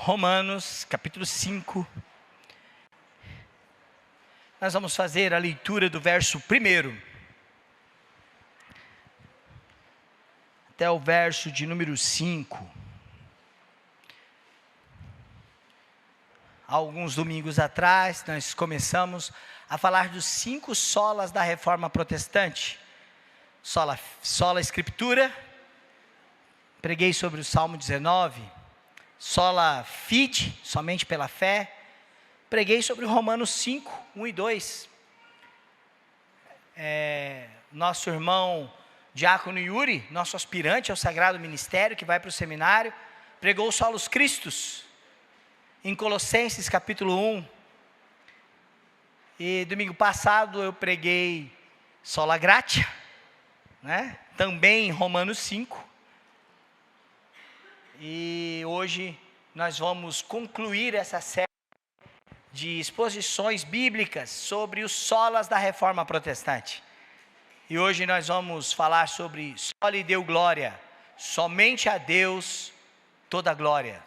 Romanos, capítulo 5. Nós vamos fazer a leitura do verso 1 até o verso de número 5. Alguns domingos atrás, nós começamos a falar dos 5 solas da Reforma Protestante. Sola Escritura, preguei sobre o Salmo 19, sola fide, somente pela fé, preguei sobre Romanos 5, 1 e 2. Nosso irmão Diácono Yuri, nosso aspirante ao Sagrado Ministério, que vai para o seminário, pregou solos Cristos, em Colossenses capítulo 1. E domingo passado eu preguei sola gratia, também em Romanos 5. E hoje nós vamos concluir essa série de exposições bíblicas sobre os solas da Reforma Protestante. E hoje nós vamos falar sobre sola e deu glória, somente a Deus toda a glória.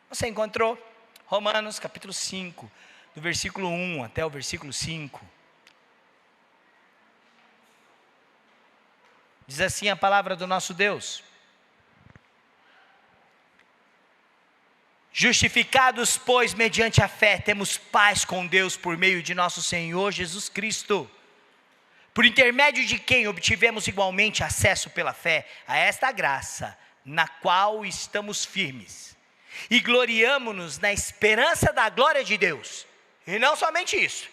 Você encontrou? Romanos capítulo 5, do versículo 1 até o versículo 5. Diz assim a palavra do nosso Deus: justificados, pois, mediante a fé, temos paz com Deus por meio de nosso Senhor Jesus Cristo, por intermédio de quem obtivemos igualmente acesso pela fé a esta graça, na qual estamos firmes, e gloriamo-nos na esperança da glória de Deus. E não somente isso,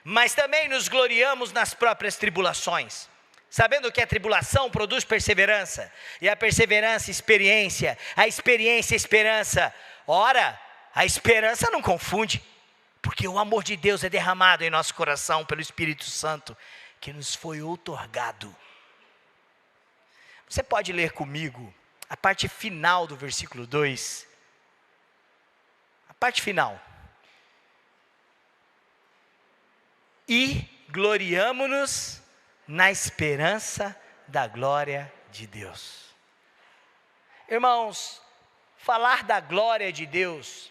mas também nos gloriamos nas próprias tribulações, sabendo que a tribulação produz perseverança, e a perseverança experiência, a experiência esperança. Ora, a esperança não confunde, porque o amor de Deus é derramado em nosso coração pelo Espírito Santo, que nos foi outorgado. Você pode ler comigo a parte final do versículo 2? A parte final. E gloriamo-nos na esperança da glória de Deus. Irmãos, falar da glória de Deus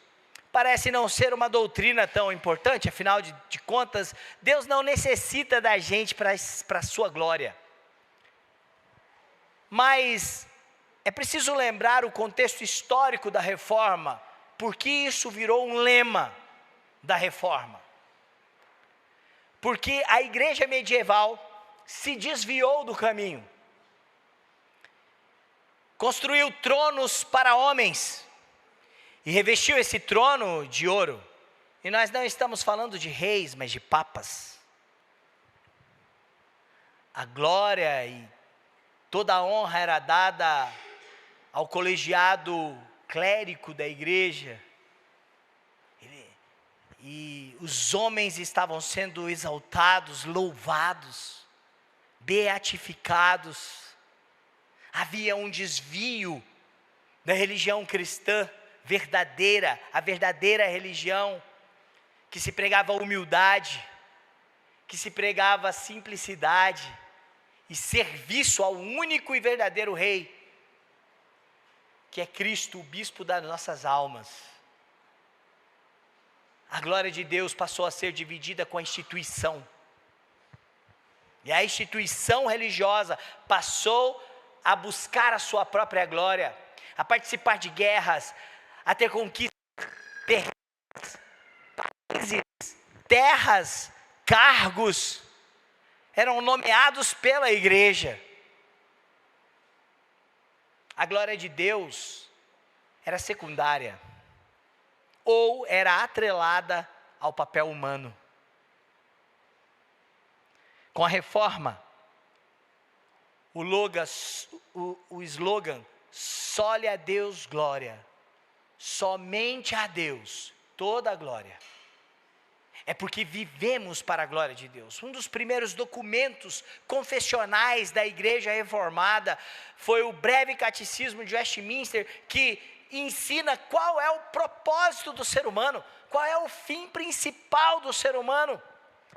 parece não ser uma doutrina tão importante. Afinal de contas, Deus não necessita da gente para a sua glória. Mas é preciso lembrar o contexto histórico da reforma, porque isso virou um lema da reforma. Porque a igreja medieval se desviou do caminho, construiu tronos para homens e revestiu esse trono de ouro. E nós não estamos falando de reis, mas de papas. A glória e toda a honra era dada ao colegiado clérigo da igreja. E os homens estavam sendo exaltados, louvados, beatificados. Havia um desvio da religião cristã verdadeira, a verdadeira religião, que se pregava humildade, que se pregava simplicidade e serviço ao único e verdadeiro Rei, que é Cristo, o bispo das nossas almas. A glória de Deus passou a ser dividida com a instituição, e a instituição religiosa passou a buscar a sua própria glória, a participar de guerras, a ter conquistas, países, terras, cargos, eram nomeados pela igreja. A glória de Deus era secundária, ou era atrelada ao papel humano. Com a reforma, o slogan, só-lhe a Deus glória, somente a Deus toda a glória, é porque vivemos para a glória de Deus. Um dos primeiros documentos confessionais da igreja reformada foi o breve catecismo de Westminster, que ensina qual é o propósito do ser humano, qual é o fim principal do ser humano,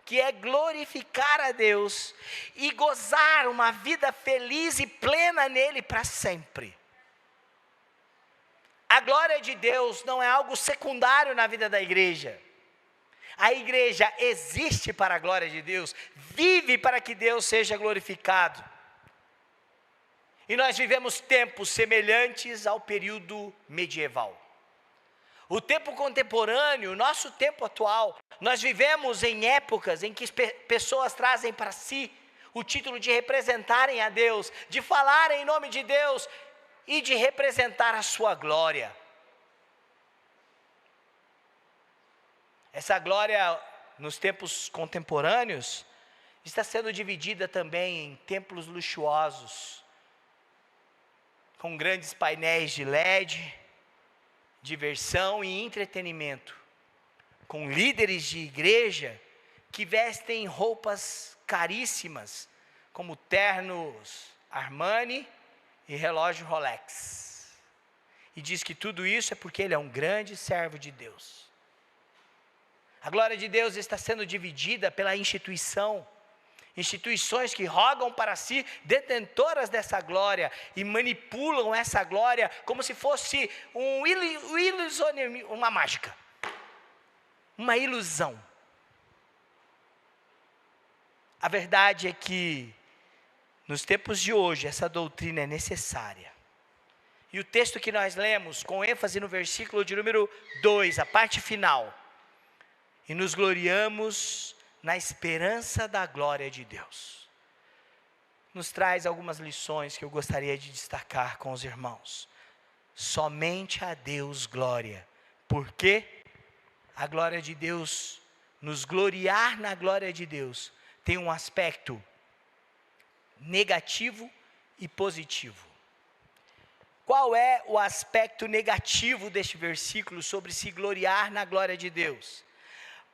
que é glorificar a Deus e gozar uma vida feliz e plena nele para sempre. A glória de Deus não é algo secundário na vida da igreja. A igreja existe para a glória de Deus, vive para que Deus seja glorificado. E nós vivemos tempos semelhantes ao período medieval. O tempo contemporâneo, o nosso tempo atual, nós vivemos em épocas em que pessoas trazem para si o título de representarem a Deus, de falarem em nome de Deus e de representar a sua glória. Essa glória nos tempos contemporâneos está sendo dividida também em templos luxuosos, com grandes painéis de LED, diversão e entretenimento, com líderes de igreja que vestem roupas caríssimas, como ternos Armani e relógio Rolex. E diz que tudo isso é porque ele é um grande servo de Deus. A glória de Deus está sendo dividida pela instituições que rogam para si detentoras dessa glória e manipulam essa glória como se fosse uma mágica, uma ilusão. A verdade é que nos tempos de hoje essa doutrina é necessária. E o texto que nós lemos, com ênfase no versículo de número 2, a parte final, e nos gloriamos na esperança da glória de Deus, nos traz algumas lições que eu gostaria de destacar com os irmãos. Somente a Deus glória, porque a glória de Deus, nos gloriar na glória de Deus, tem um aspecto negativo e positivo. Qual é o aspecto negativo deste versículo sobre se gloriar na glória de Deus?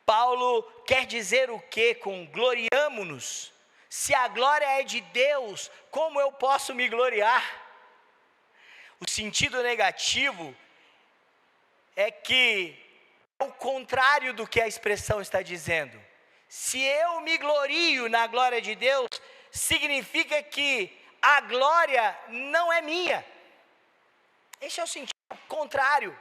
Paulo quer dizer o que com gloriamo-nos? Se a glória é de Deus, como eu posso me gloriar? O sentido negativo é que é o contrário do que a expressão está dizendo. Se eu me glorio na glória de Deus, significa que a glória não é minha. Esse é o sentido contrário.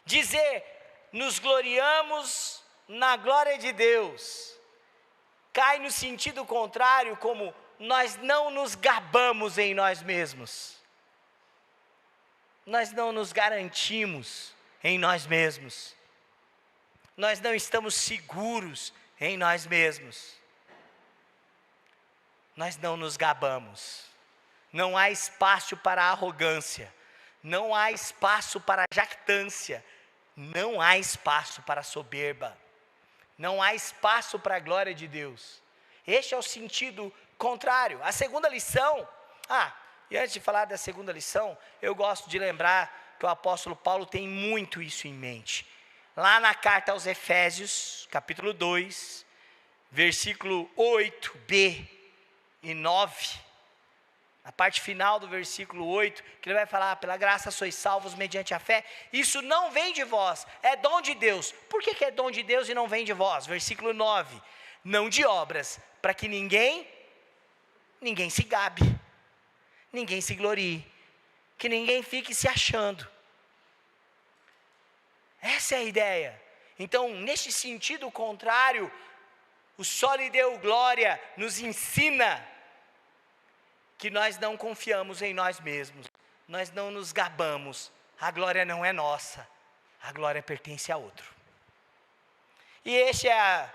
Dizer, nos gloriamos na glória de Deus, cai no sentido contrário, como nós não nos gabamos em nós mesmos, nós não nos garantimos em nós mesmos, nós não estamos seguros em nós mesmos, nós não nos gabamos, não há espaço para arrogância, não há espaço para jactância, não há espaço para soberba, não há espaço para a glória de Deus. Este é o sentido contrário. A segunda lição, e antes de falar da segunda lição, eu gosto de lembrar que o apóstolo Paulo tem muito isso em mente. Lá na carta aos Efésios, capítulo 2, versículo 8b e 9, a parte final do versículo 8, que ele vai falar, pela graça sois salvos mediante a fé, isso não vem de vós, é dom de Deus. Por que é dom de Deus e não vem de vós? Versículo 9, não de obras, para que ninguém se gabe, ninguém se glorie, que ninguém fique se achando. Essa é a ideia. Então, neste sentido contrário, o só lhe deu glória nos ensina que nós não confiamos em nós mesmos, nós não nos gabamos, a glória não é nossa, a glória pertence a outro. E este é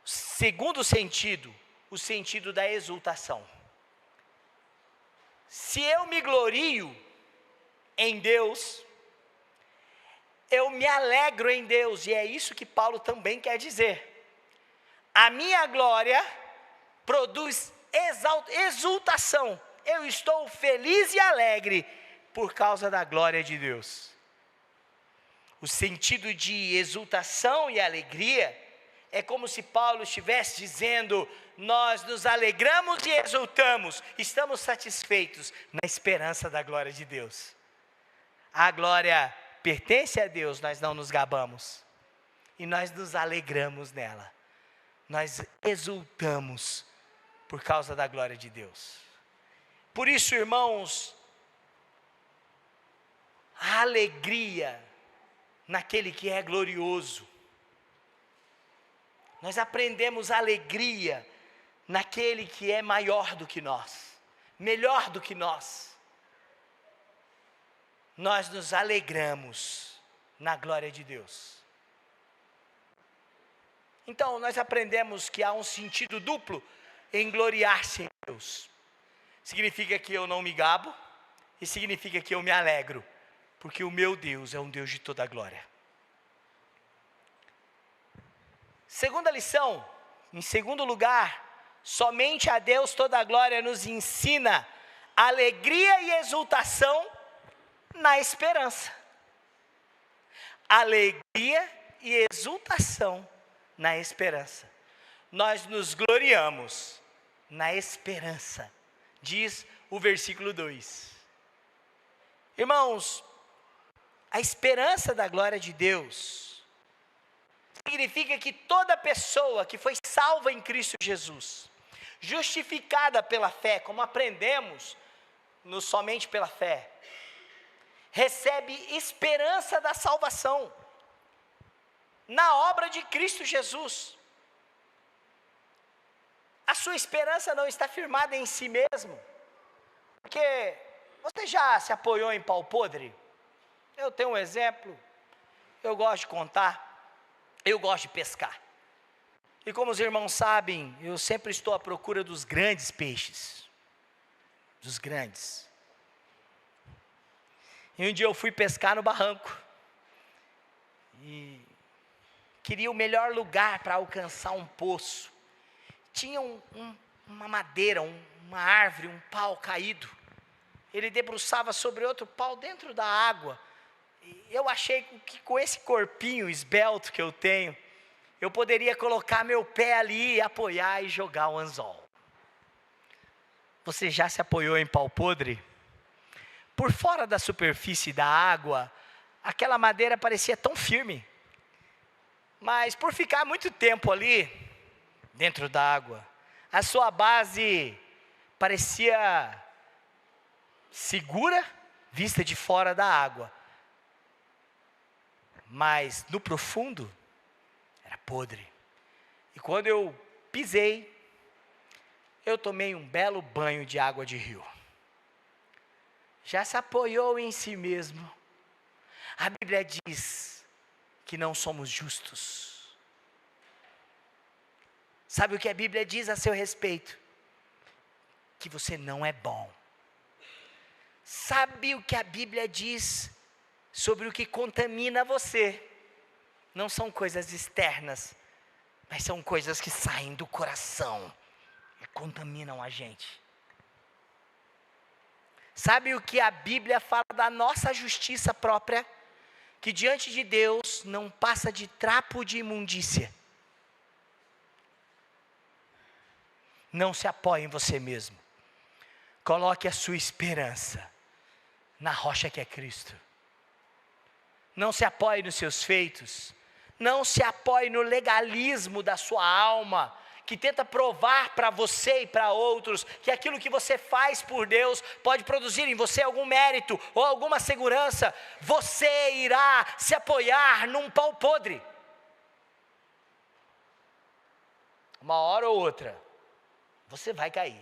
o segundo sentido, o sentido da exultação. Se eu me glorio em Deus, eu me alegro em Deus, e é isso que Paulo também quer dizer. A minha glória produz exultação, eu estou feliz e alegre por causa da glória de Deus. O sentido de exultação e alegria é como se Paulo estivesse dizendo, nós nos alegramos e exultamos, estamos satisfeitos na esperança da glória de Deus. A glória pertence a Deus, nós não nos gabamos, e nós nos alegramos nela, nós exultamos por causa da glória de Deus. Por isso, irmãos, a alegria naquele que é glorioso. Nós aprendemos a alegria naquele que é maior do que nós, melhor do que nós. Nós nos alegramos na glória de Deus. Então, nós aprendemos que há um sentido duplo em gloriar-se em Deus. Significa que eu não me gabo e significa que eu me alegro, porque o meu Deus é um Deus de toda a glória. Segunda lição, em segundo lugar, somente a Deus toda a glória nos ensina alegria e exultação na esperança. Alegria e exultação na esperança. Nós nos gloriamos na esperança, diz o versículo 2. Irmãos, a esperança da glória de Deus significa que toda pessoa que foi salva em Cristo Jesus, justificada pela fé, como aprendemos no Somente pela Fé, recebe esperança da salvação na obra de Cristo Jesus. A sua esperança não está firmada em si mesmo, porque você já se apoiou em pau podre? Eu tenho um exemplo, eu gosto de contar, eu gosto de pescar. E como os irmãos sabem, eu sempre estou à procura dos grandes peixes, dos grandes. E um dia eu fui pescar no barranco, e queria o melhor lugar para alcançar um poço. Tinha uma madeira, uma árvore, um pau caído. Ele debruçava sobre outro pau dentro da água. E eu achei que com esse corpinho esbelto que eu tenho, eu poderia colocar meu pé ali, apoiar e jogar o anzol. Você já se apoiou em pau podre? Por fora da superfície da água, aquela madeira parecia tão firme. Mas por ficar muito tempo ali, dentro da água, a sua base parecia segura, vista de fora da água. Mas no profundo, era podre. E quando eu pisei, eu tomei um belo banho de água de rio. Já se apoiou em si mesmo. A Bíblia diz que não somos justos. Sabe o que a Bíblia diz a seu respeito? Que você não é bom. Sabe o que a Bíblia diz sobre o que contamina você? Não são coisas externas, mas são coisas que saem do coração e contaminam a gente. Sabe o que a Bíblia fala da nossa justiça própria? Que diante de Deus não passa de trapo de imundícia. Não se apoie em você mesmo. Coloque a sua esperança na rocha que é Cristo. Não se apoie nos seus feitos. Não se apoie no legalismo da sua alma, que tenta provar para você e para outros que aquilo que você faz por Deus pode produzir em você algum mérito ou alguma segurança. Você irá se apoiar num pau podre. Uma hora ou outra, você vai cair.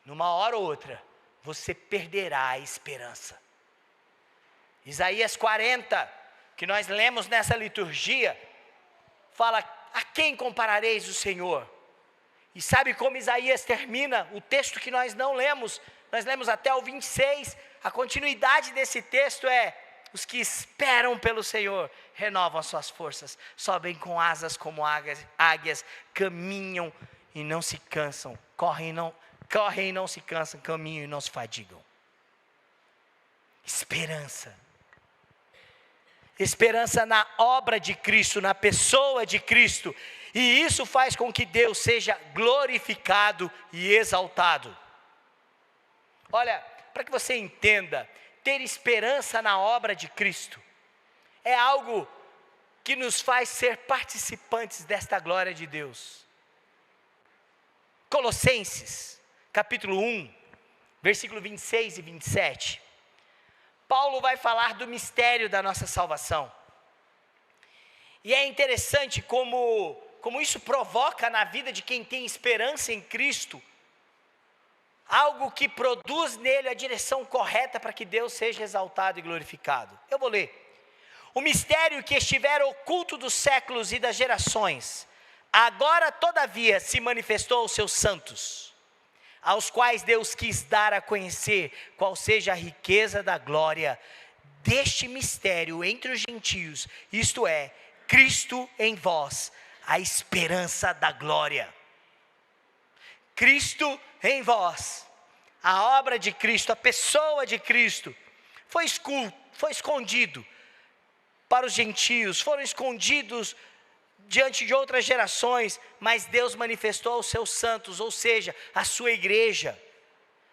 Numa hora ou outra, você perderá a esperança. Isaías 40, que nós lemos nessa liturgia, fala: a quem comparareis o Senhor? E sabe como Isaías termina o texto que nós não lemos? Nós lemos até o 26, a continuidade desse texto é: os que esperam pelo Senhor renovam suas forças, sobem com asas como águias, caminham e não se cansam, correm e não se cansam, caminham e não se fadigam. Esperança. Esperança na obra de Cristo, na pessoa de Cristo. E isso faz com que Deus seja glorificado e exaltado. Olha, para que você entenda, ter esperança na obra de Cristo é algo que nos faz ser participantes desta glória de Deus. Colossenses, capítulo 1, versículo 26 e 27. Paulo vai falar do mistério da nossa salvação. E é interessante como isso provoca na vida de quem tem esperança em Cristo, algo que produz nele a direção correta para que Deus seja exaltado e glorificado. Eu vou ler. O mistério que estivera oculto dos séculos e das gerações, agora todavia se manifestou aos seus santos, aos quais Deus quis dar a conhecer qual seja a riqueza da glória deste mistério entre os gentios, isto é, Cristo em vós, a esperança da glória. Cristo em vós, a obra de Cristo, a pessoa de Cristo, foi escondido para os gentios, foram escondidos diante de outras gerações, mas Deus manifestou aos seus santos, ou seja, a sua igreja,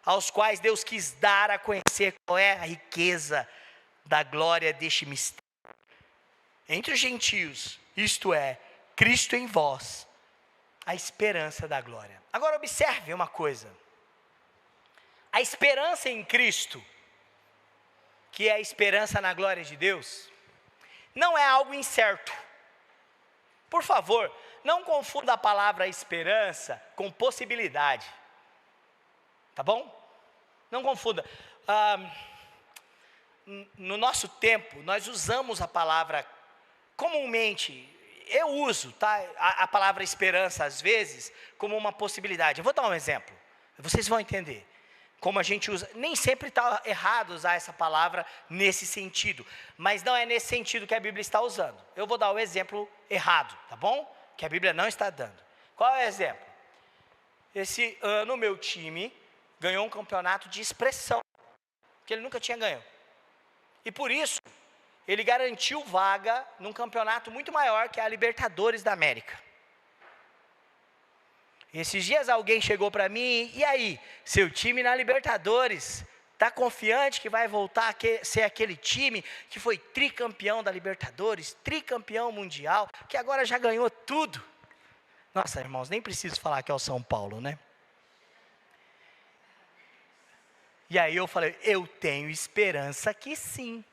aos quais Deus quis dar a conhecer qual é a riqueza da glória deste mistério entre os gentios, isto é, Cristo em vós, a esperança da glória. Agora observe uma coisa, a esperança em Cristo, que é a esperança na glória de Deus, não é algo incerto. Por favor, não confunda a palavra esperança com possibilidade, tá bom? Não confunda. No nosso tempo, nós usamos a palavra comumente, eu uso, tá, a palavra esperança às vezes como uma possibilidade. Eu vou dar um exemplo, vocês vão entender como a gente usa. Nem sempre está errado usar essa palavra nesse sentido, mas não é nesse sentido que a Bíblia está usando. Eu vou dar o exemplo errado, tá bom? Que a Bíblia não está dando. Qual é o exemplo? Esse ano meu time ganhou um campeonato de expressão, que ele nunca tinha ganho, e por isso ele garantiu vaga num campeonato muito maior, que é a Libertadores da América. Esses dias alguém chegou para mim, e aí, seu time na Libertadores, está confiante que vai voltar a ser aquele time que foi tricampeão da Libertadores, tricampeão mundial, que agora já ganhou tudo? Nossa, irmãos, nem preciso falar que é o São Paulo, né? E aí eu falei, eu tenho esperança que sim.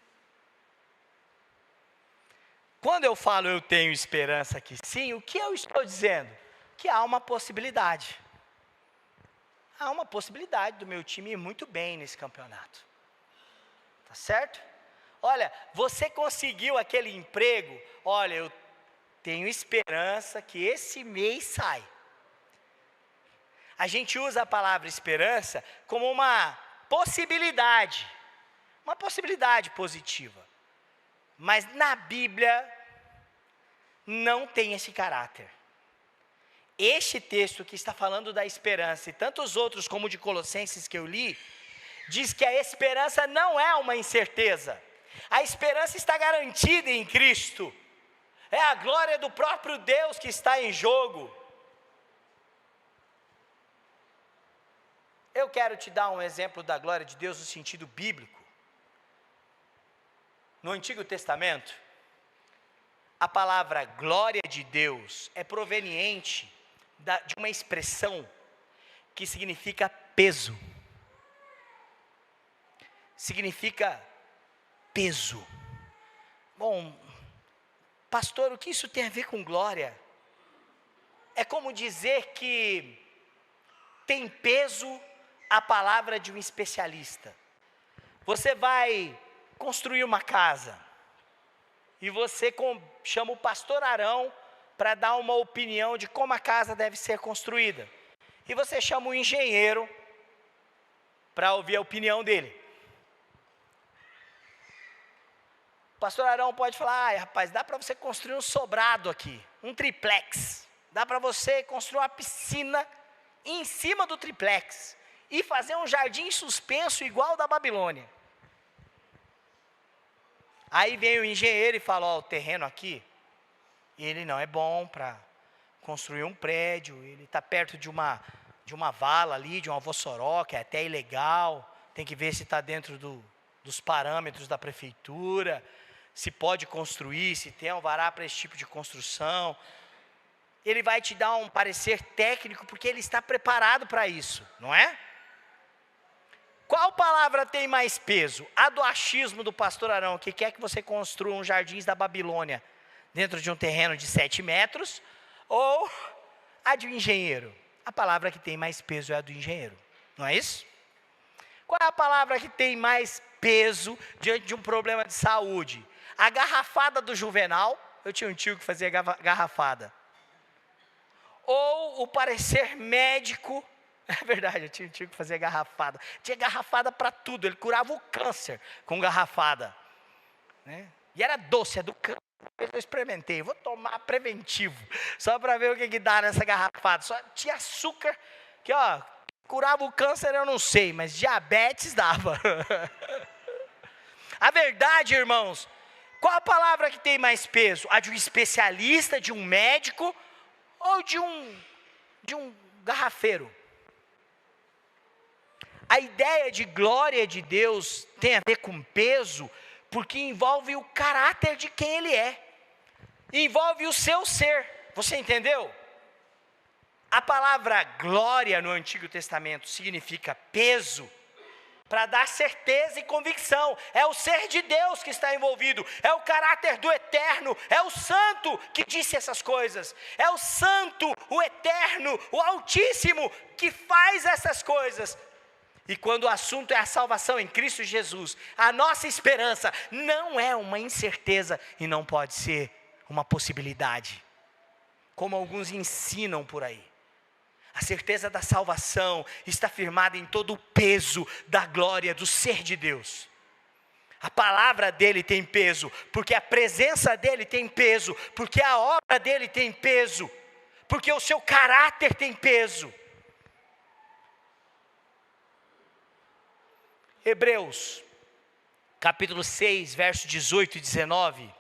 Quando eu falo eu tenho esperança que sim, o que eu estou dizendo? Que há uma possibilidade. Há uma possibilidade do meu time ir muito bem nesse campeonato. Tá certo? Olha, você conseguiu aquele emprego, olha, eu tenho esperança que esse mês sai. A gente usa a palavra esperança como uma possibilidade positiva. Mas na Bíblia não tem esse caráter. Este texto que está falando da esperança, e tantos outros como o de Colossenses que eu li, diz que a esperança não é uma incerteza. A esperança está garantida em Cristo. É a glória do próprio Deus que está em jogo. Eu quero te dar um exemplo da glória de Deus no sentido bíblico. No Antigo Testamento, a palavra glória de Deus é proveniente de uma expressão que significa peso. Significa peso. Bom, pastor, o que isso tem a ver com glória? É como dizer que tem peso a palavra de um especialista. Você vai construir uma casa e você chama o pastor Arão para dar uma opinião de como a casa deve ser construída, e você chama o engenheiro para ouvir a opinião dele. O pastor Arão pode falar, rapaz, dá para você construir um sobrado aqui, um triplex, dá para você construir uma piscina em cima do triplex e fazer um jardim suspenso igual da Babilônia. Aí vem o engenheiro e fala, o terreno aqui, ele não é bom para construir um prédio, ele está perto de uma vala ali, de um alvossoró, que é até ilegal, tem que ver se está dentro dos parâmetros da prefeitura, se pode construir, se tem alvará para esse tipo de construção. Ele vai te dar um parecer técnico, porque ele está preparado para isso, não é? Qual palavra tem mais peso? A do achismo do pastor Arão, que quer que você construa um Jardins da Babilônia dentro de um terreno de 7 metros, ou a do engenheiro? A palavra que tem mais peso é a do engenheiro, não é isso? Qual é a palavra que tem mais peso diante de um problema de saúde? A garrafada do Juvenal, eu tinha um tio que fazia garrafada. Ou o parecer médico, é verdade, eu tinha um tio que fazia garrafada. Tinha garrafada para tudo, ele curava o câncer com garrafada. Né? E era doce, é do câncer. Eu experimentei, vou tomar preventivo, só para ver o que dá nessa garrafada. Só tinha açúcar, que ó, curava o câncer eu não sei, mas diabetes dava. A verdade, irmãos, qual a palavra que tem mais peso? A de um especialista, de um médico, ou de um garrafeiro? A ideia de glória de Deus tem a ver com peso, porque envolve o caráter de quem Ele é, envolve o seu ser, você entendeu? A palavra glória no Antigo Testamento significa peso, para dar certeza e convicção. É o ser de Deus que está envolvido, é o caráter do eterno, é o santo que disse essas coisas, é o santo, o eterno, o altíssimo que faz essas coisas. E quando o assunto é a salvação em Cristo Jesus, a nossa esperança não é uma incerteza e não pode ser uma possibilidade, como alguns ensinam por aí. A certeza da salvação está firmada em todo o peso da glória do ser de Deus. A palavra dele tem peso, porque a presença dele tem peso, porque a obra dele tem peso, porque o seu caráter tem peso. Hebreus, capítulo 6, versos 18 e 19,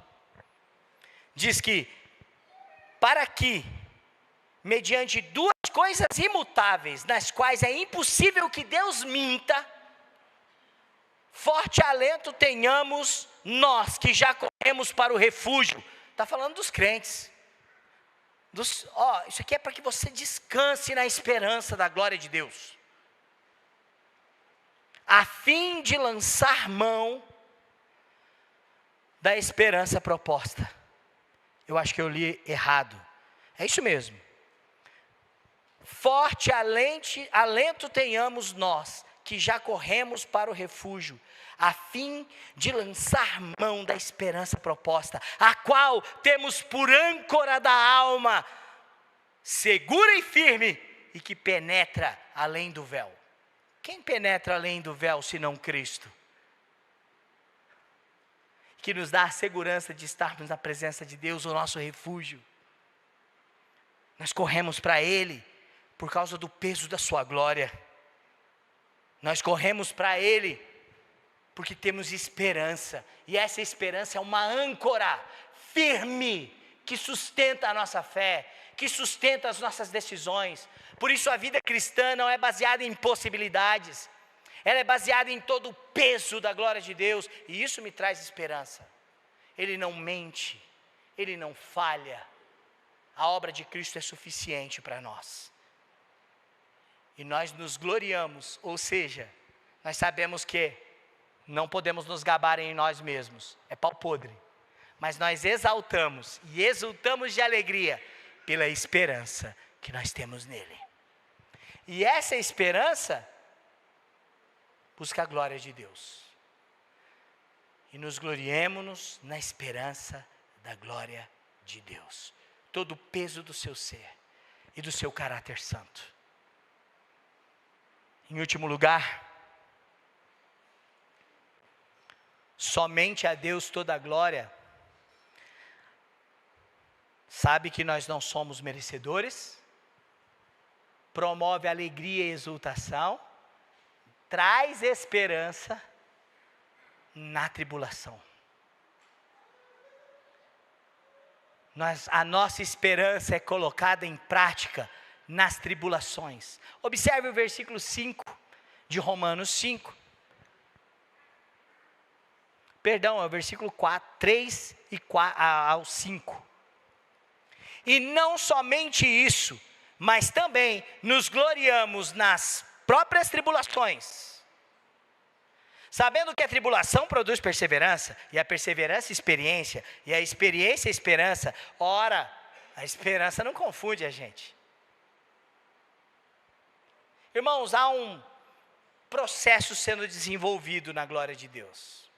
diz que, para que, mediante duas coisas imutáveis, nas quais é impossível que Deus minta, forte alento tenhamos nós, que já corremos para o refúgio. Está falando dos crentes. Isso aqui é para que você descanse na esperança da glória de Deus. A fim de lançar mão da esperança proposta. Eu acho que eu li errado. É isso mesmo. Forte alento tenhamos nós, que já corremos para o refúgio, a fim de lançar mão da esperança proposta, a qual temos por âncora da alma, segura e firme, e que penetra além do véu. Quem penetra além do véu, senão Cristo? Que nos dá a segurança de estarmos na presença de Deus, o nosso refúgio. Nós corremos para Ele, por causa do peso da sua glória. Nós corremos para Ele, porque temos esperança, e essa esperança é uma âncora firme, que sustenta a nossa fé, que sustenta as nossas decisões. Por isso a vida cristã não é baseada em possibilidades, ela é baseada em todo o peso da glória de Deus, e isso me traz esperança. Ele não mente, Ele não falha, a obra de Cristo é suficiente para nós. E nós nos gloriamos, ou seja, nós sabemos que não podemos nos gabar em nós mesmos, é pau podre, mas nós exaltamos e exultamos de alegria pela esperança que nós temos nele. E essa esperança busca a glória de Deus. E nos gloriemos na esperança da glória de Deus. Todo o peso do seu ser e do seu caráter santo. Em último lugar, somente a Deus toda a glória. Sabe que nós não somos merecedores, promove alegria e exultação, traz esperança na tribulação. A nossa esperança é colocada em prática nas tribulações. Observe o versículo 5 de Romanos 5. Perdão, é o versículo 3 ao 5. E não somente isso, mas também nos gloriamos nas próprias tribulações, Sabendo que a tribulação produz perseverança, e a perseverança experiência, e a experiência esperança. Ora, a esperança não confunde a gente. Irmãos, há um processo sendo desenvolvido na glória de Deus.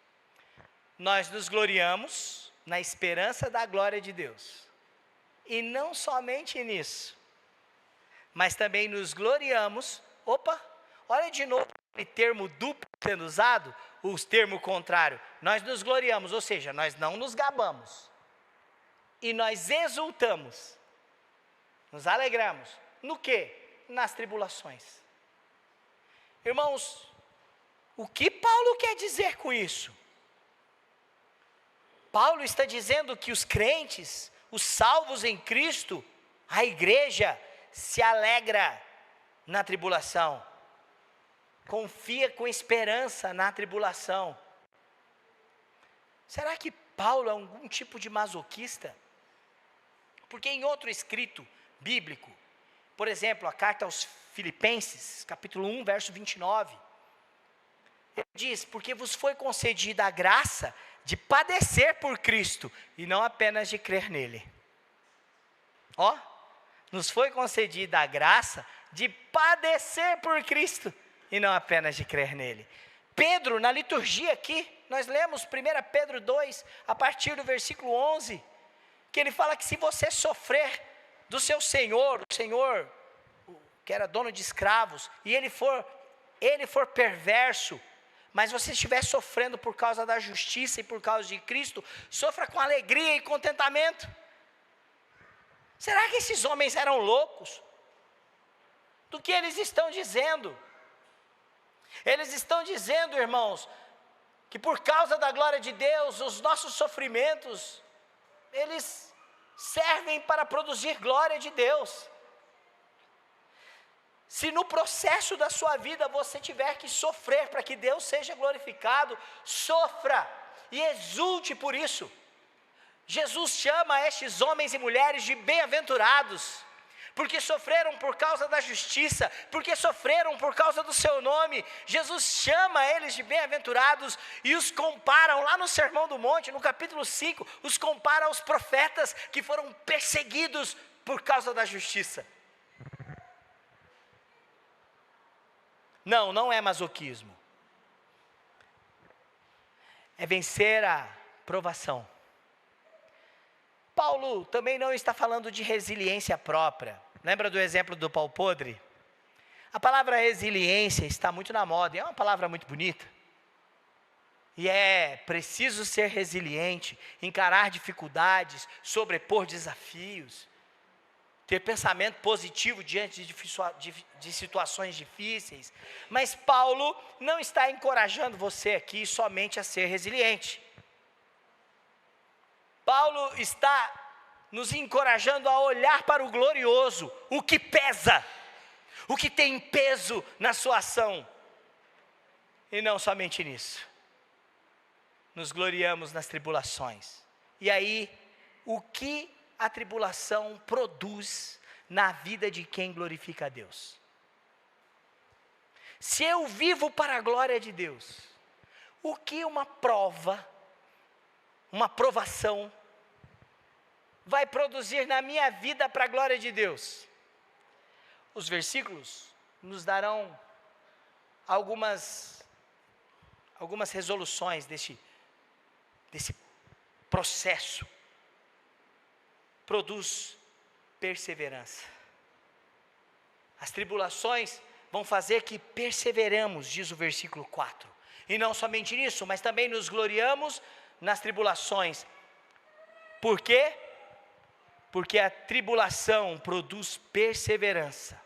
Nós nos gloriamos na esperança da glória de Deus. E não somente nisso, mas também nos gloriamos. Olha de novo o termo duplo sendo usado, o termo contrário. Nós nos gloriamos, ou seja, nós não nos gabamos. E nós exultamos, nos alegramos. No quê? Nas tribulações. Irmãos, o que Paulo quer dizer com isso? Paulo está dizendo que os crentes, os salvos em Cristo, a igreja se alegra na tribulação, confia com esperança na tribulação. Será que Paulo é algum tipo de masoquista? Porque em outro escrito bíblico, por exemplo, a carta aos Filipenses, capítulo 1, verso 29, ele diz: porque vos foi concedida a graça de padecer por Cristo, e não apenas de crer nele. Nos foi concedida a graça de padecer por Cristo, e não apenas de crer nele. Pedro, na liturgia aqui, nós lemos 1 Pedro 2, a partir do versículo 11, que ele fala que se você sofrer do seu senhor, o senhor que era dono de escravos, e ele for perverso, mas você estiver sofrendo por causa da justiça e por causa de Cristo, sofra com alegria e contentamento. Será que esses homens eram loucos? Do que eles estão dizendo? Eles estão dizendo, irmãos, que por causa da glória de Deus, os nossos sofrimentos, eles servem para produzir glória de Deus. Se no processo da sua vida você tiver que sofrer para que Deus seja glorificado, sofra e exulte por isso. Jesus chama estes homens e mulheres de bem-aventurados, porque sofreram por causa da justiça, porque sofreram por causa do seu nome. Jesus chama eles de bem-aventurados e os comparam lá no Sermão do Monte, no capítulo 5, os compara aos profetas que foram perseguidos por causa da justiça. Não é masoquismo. É vencer a provação. Paulo também não está falando de resiliência própria. Lembra do exemplo do pau podre? A palavra resiliência está muito na moda, é uma palavra muito bonita. E é preciso ser resiliente, encarar dificuldades, sobrepor desafios, ter pensamento positivo diante de situações difíceis. Mas Paulo não está encorajando você aqui somente a ser resiliente. Paulo está nos encorajando a olhar para o glorioso, o que pesa, o que tem peso na sua ação. E não somente nisso. Nos gloriamos nas tribulações. E aí, o que a tribulação produz na vida de quem glorifica a Deus? Se eu vivo para a glória de Deus, o que uma prova, uma provação, vai produzir na minha vida para a glória de Deus? Os versículos nos darão algumas resoluções desse processo. Produz perseverança. As tribulações vão fazer que perseveramos, diz o versículo 4. E não somente nisso, mas também nos gloriamos nas tribulações. Por quê? Porque a tribulação produz perseverança.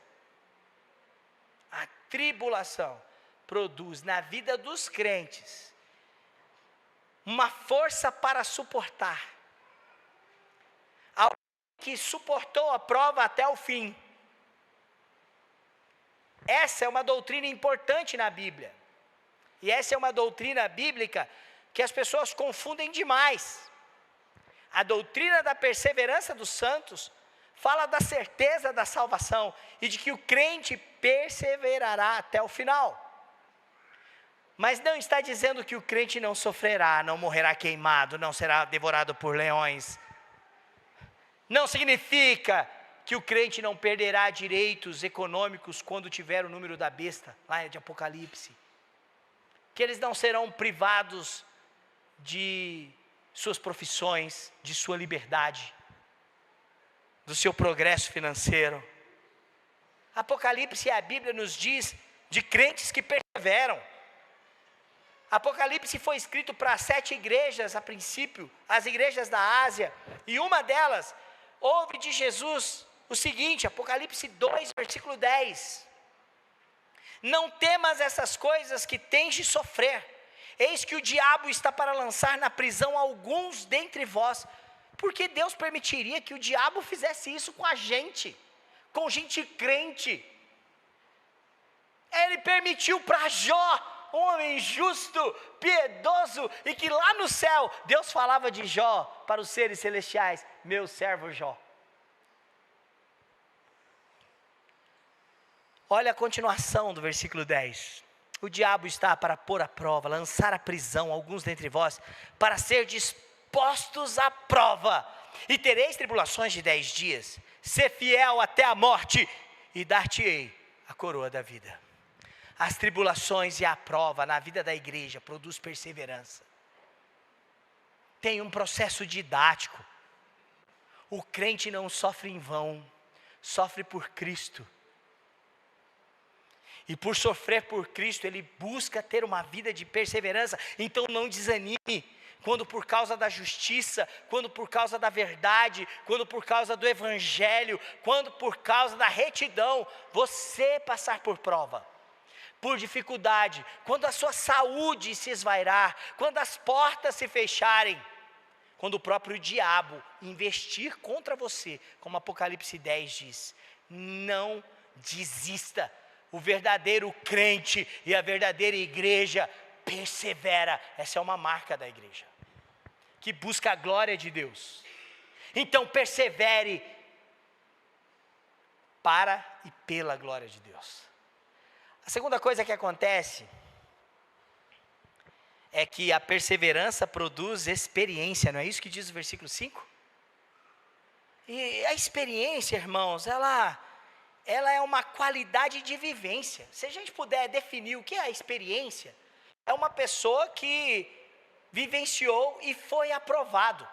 A tribulação produz na vida dos crentes uma força para suportar. Alguém que suportou a prova até o fim. Essa é uma doutrina importante na Bíblia. E essa é uma doutrina bíblica que as pessoas confundem demais. A doutrina da perseverança dos santos fala da certeza da salvação e de que o crente perseverará até o final. Mas não está dizendo que o crente não sofrerá, não morrerá queimado, não será devorado por leões. Não significa que o crente não perderá direitos econômicos quando tiver o número da besta, lá de Apocalipse. Que eles não serão privados de suas profissões, de sua liberdade, do seu progresso financeiro. Apocalipse e a Bíblia nos diz de crentes que perseveram. Apocalipse foi escrito para 7 igrejas a princípio, as igrejas da Ásia, e uma delas ouve de Jesus o seguinte, Apocalipse 2, versículo 10. Não temas essas coisas que tens de sofrer, eis que o diabo está para lançar na prisão alguns dentre vós. Porque Deus permitiria que o diabo fizesse isso com a gente, com gente crente? Ele permitiu para Jó, um homem justo, piedoso, e que lá no céu, Deus falava de Jó para os seres celestiais, meu servo Jó. Olha a continuação do versículo 10. O diabo está para pôr à prova, lançar à prisão alguns dentre vós, para ser dispostos à prova. E tereis tribulações de 10 dias. Ser fiel até a morte, e dar-te-ei a coroa da vida. As tribulações e a prova na vida da igreja produz perseverança. Tem um processo didático. O crente não sofre em vão, sofre por Cristo. E por sofrer por Cristo, ele busca ter uma vida de perseverança. Então não desanime, quando por causa da justiça, quando por causa da verdade, quando por causa do evangelho, quando por causa da retidão, você passar por prova, por dificuldade, quando a sua saúde se esvairar, quando as portas se fecharem, quando o próprio diabo investir contra você, como Apocalipse 10 diz, não desista. O verdadeiro crente e a verdadeira igreja persevera. Essa é uma marca da igreja, que busca a glória de Deus. Então persevere para e pela glória de Deus. A segunda coisa que acontece é que a perseverança produz experiência, não é isso que diz o versículo 5? E a experiência, irmãos, ela é uma qualidade de vivência. Se a gente puder definir o que é a experiência, é uma pessoa que vivenciou e foi aprovado.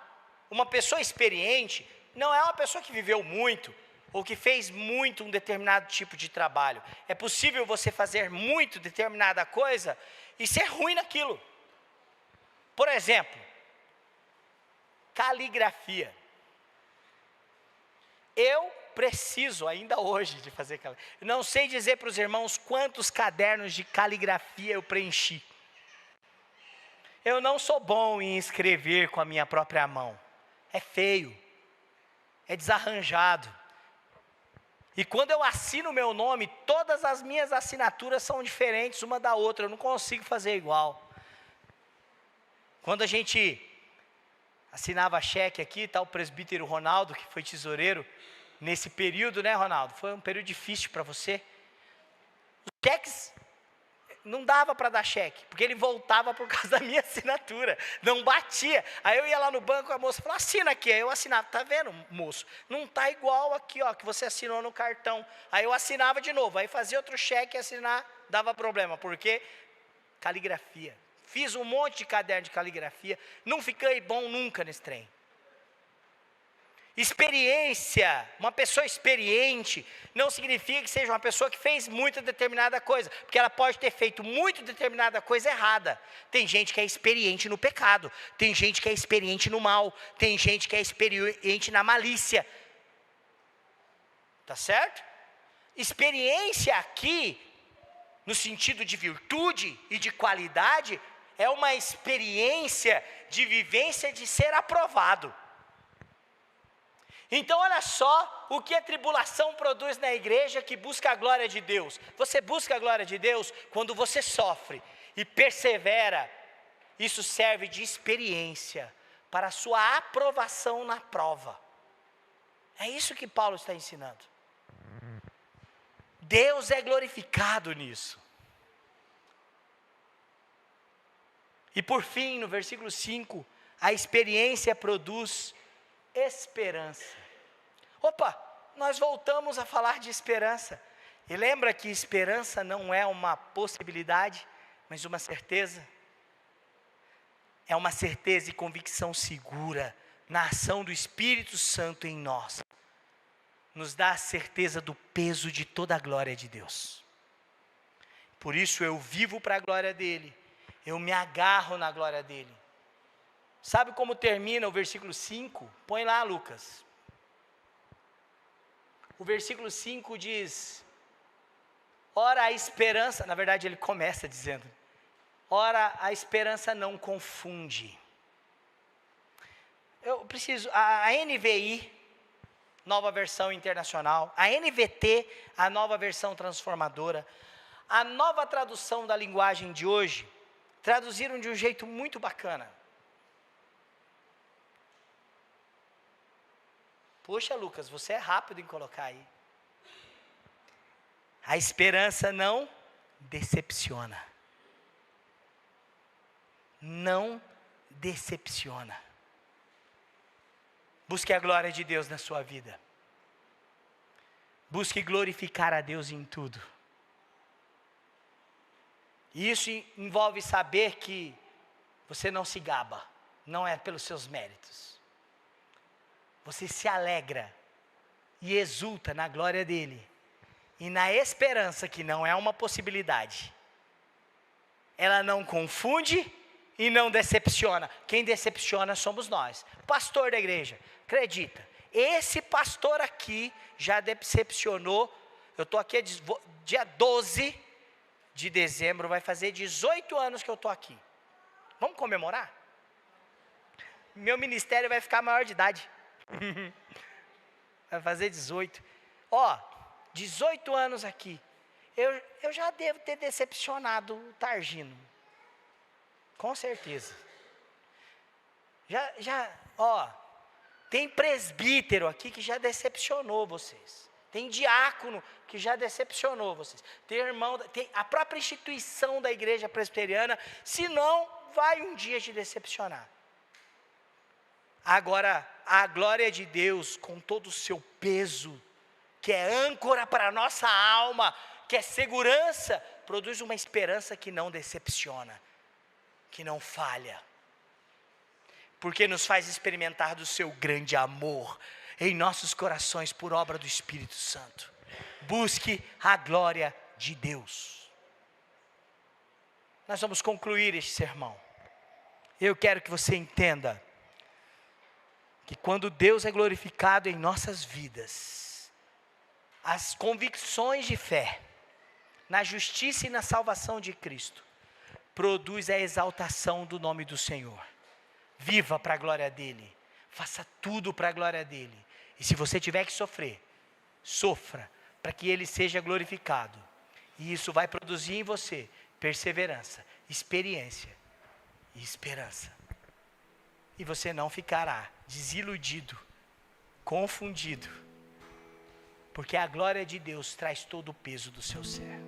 Uma pessoa experiente não é uma pessoa que viveu muito, ou que fez muito um determinado tipo de trabalho. É possível você fazer muito determinada coisa e ser ruim naquilo. Por exemplo, caligrafia. Eu preciso ainda hoje de fazer caligrafia. Não sei dizer para os irmãos quantos cadernos de caligrafia eu preenchi. Eu não sou bom em escrever com a minha própria mão. É feio, é desarranjado. E quando eu assino o meu nome, todas as minhas assinaturas são diferentes uma da outra, eu não consigo fazer igual. Quando a gente assinava cheque aqui, está o presbítero Ronaldo, que foi tesoureiro, nesse período, né, Ronaldo? Foi um período difícil para você. Os cheques, não dava para dar cheque, porque ele voltava por causa da minha assinatura, não batia. Aí eu ia lá no banco, a moça falou, assina aqui. Aí eu assinava, tá vendo, moço? Não está igual aqui, ó, que você assinou no cartão. Aí eu assinava de novo, aí fazia outro cheque e assinar, dava problema, porque caligrafia. Fiz um monte de caderno de caligrafia, não fiquei bom nunca nesse trem. Experiência, uma pessoa experiente, não significa que seja uma pessoa que fez muita determinada coisa, porque ela pode ter feito muito determinada coisa errada. Tem gente que é experiente no pecado, tem gente que é experiente no mal, tem gente que é experiente na malícia. Tá certo? Experiência aqui, no sentido de virtude e de qualidade, é uma experiência de vivência de ser aprovado. Então olha só o que a tribulação produz na igreja que busca a glória de Deus. Você busca a glória de Deus quando você sofre e persevera. Isso serve de experiência para a sua aprovação na prova. É isso que Paulo está ensinando. Deus é glorificado nisso. E por fim, no versículo 5, a experiência produz esperança. Opa, nós voltamos a falar de esperança. E lembra que esperança não é uma possibilidade, mas uma certeza. É uma certeza e convicção segura na ação do Espírito Santo em nós. Nos dá a certeza do peso de toda a glória de Deus. Por isso eu vivo para a glória dele. Eu me agarro na glória dele. Sabe como termina o versículo 5? Põe lá, Lucas. O versículo 5 diz: ora a esperança, na verdade ele começa dizendo, ora a esperança não confunde. Eu preciso, a NVI, nova versão internacional, a NVT, a nova versão transformadora, a nova tradução da linguagem de hoje, traduziram de um jeito muito bacana. Poxa, Lucas, você é rápido em colocar aí. A esperança não decepciona. Não decepciona. Busque a glória de Deus na sua vida. Busque glorificar a Deus em tudo. E isso envolve saber que você não se gaba, não é pelos seus méritos. Você se alegra e exulta na glória dele e na esperança que não é uma possibilidade. Ela não confunde e não decepciona. Quem decepciona somos nós. Pastor da igreja, acredita, esse pastor aqui já decepcionou. Eu estou aqui dia 12 de dezembro, vai fazer 18 anos que eu estou aqui. Vamos comemorar? Meu ministério vai ficar maior de idade. Vai fazer 18. 18 anos aqui. Eu já devo ter decepcionado o Targino. Com certeza. Tem presbítero aqui que já decepcionou vocês. Tem diácono que já decepcionou vocês. Tem irmão, tem a própria instituição da igreja presbiteriana, se não, vai um dia te decepcionar. Agora, a glória de Deus, com todo o seu peso, que é âncora para a nossa alma, que é segurança, produz uma esperança que não decepciona, que não falha, porque nos faz experimentar do seu grande amor em nossos corações por obra do Espírito Santo. Busque a glória de Deus. Nós vamos concluir este sermão. Eu quero que você entenda que quando Deus é glorificado em nossas vidas, as convicções de fé, na justiça e na salvação de Cristo, produz a exaltação do nome do Senhor. Viva para a glória dEle, faça tudo para a glória dEle, e se você tiver que sofrer, sofra, para que Ele seja glorificado, e isso vai produzir em você perseverança, experiência e esperança, e você não ficará desiludido, confundido, porque a glória de Deus traz todo o peso do seu ser.